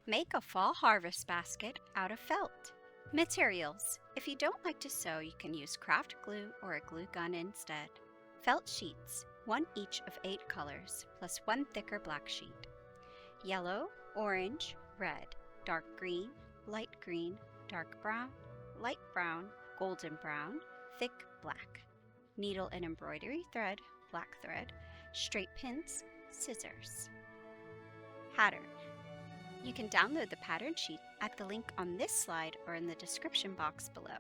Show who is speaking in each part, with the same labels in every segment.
Speaker 1: Make a fall harvest basket out of felt. Materials. If you don't like to sew, you can use craft glue or a glue gun instead. Felt sheets, 1 each of 8 colors, plus 1 thicker black sheet. Yellow, orange, red, dark green, light green, dark brown, light brown, golden brown, thick black. Needle and embroidery thread, black thread, straight pins, scissors. Pattern. You can download the pattern sheet at the link on this slide or in the description box below.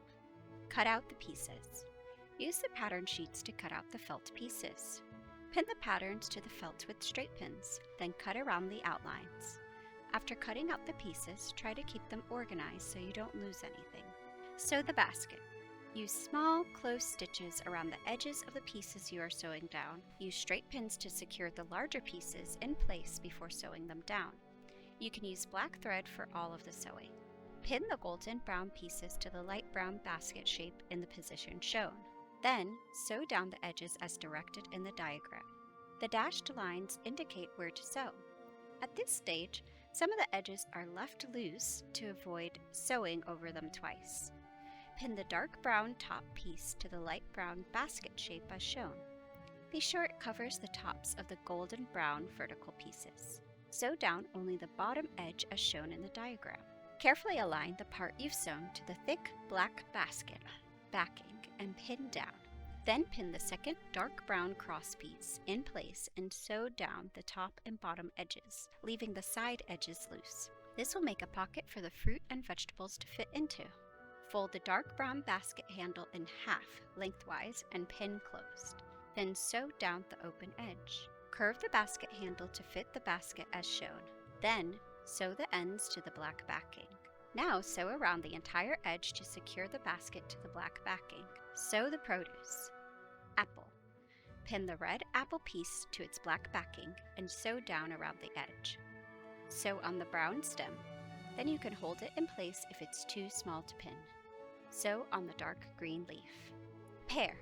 Speaker 1: Cut out the pieces. Use the pattern sheets to cut out the felt pieces. Pin the patterns to the felt with straight pins, then cut around the outlines. After cutting out the pieces, try to keep them organized so you don't lose anything. Sew the basket. Use small, close stitches around the edges of the pieces you are sewing down. Use straight pins to secure the larger pieces in place before sewing them down. You can use black thread for all of the sewing. Pin the golden brown pieces to the light brown basket shape in the position shown. Then, sew down the edges as directed in the diagram. The dashed lines indicate where to sew. At this stage, some of the edges are left loose to avoid sewing over them twice. Pin the dark brown top piece to the light brown basket shape as shown. Be sure it covers the tops of the golden brown vertical pieces. Sew down only the bottom edge as shown in the diagram. Carefully align the part you've sewn to the thick black basket backing and pin down. Then pin the second dark brown cross piece in place and sew down the top and bottom edges, leaving the side edges loose. This will make a pocket for the fruit and vegetables to fit into. Fold the dark brown basket handle in half lengthwise and pin closed. Then sew down the open edge. Curve the basket handle to fit the basket as shown. Then sew the ends to the black backing. Now sew around the entire edge to secure the basket to the black backing. Sew the produce. Apple. Pin the red apple piece to its black backing and sew down around the edge. Sew on the brown stem. Then you can hold it in place if it's too small to pin. Sew on the dark green leaf. Pear.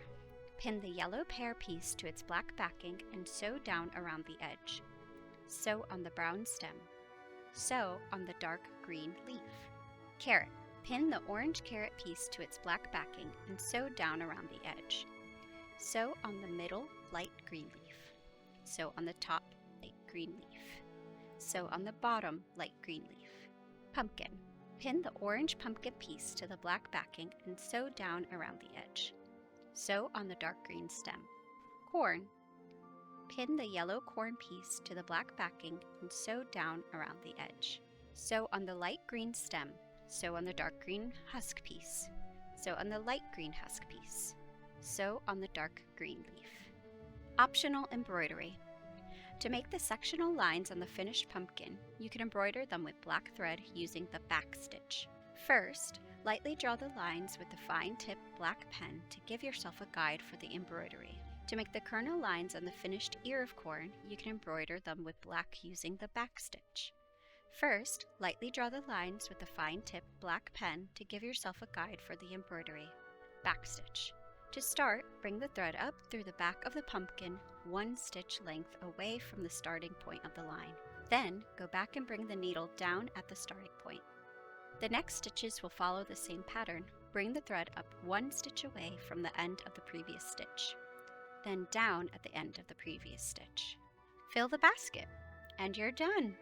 Speaker 1: Pin the yellow pear piece to its black backing and sew down around the edge. Sew on the brown stem. Sew on the dark green leaf. Carrot. Pin the orange carrot piece to its black backing and sew down around the edge. Sew on the middle light green leaf. Sew on the top light green leaf. Sew on the bottom light green leaf. Pumpkin. Pin the orange pumpkin piece to the black backing and sew down around the edge. Sew on the dark green stem. Corn. Pin the yellow corn piece to the black backing and sew down around the edge. Sew on the light green stem. Sew on the dark green husk piece. Sew on the light green husk piece. Sew on the dark green leaf. Optional embroidery. To make the sectional lines on the finished pumpkin, you can embroider them with black thread using the back stitch. First, lightly draw the lines with the fine tip black pen to give yourself a guide for the embroidery. To make the kernel lines on the finished ear of corn, you can embroider them with black using the back stitch. First, lightly draw the lines with the fine tip black pen to give yourself a guide for the embroidery. Backstitch. To start, bring the thread up through the back of the pumpkin 1 stitch length away from the starting point of the line. Then, go back and bring the needle down at the starting point. The next stitches will follow the same pattern. Bring the thread up 1 stitch away from the end of the previous stitch, then down at the end of the previous stitch. Fill the basket, and you're done!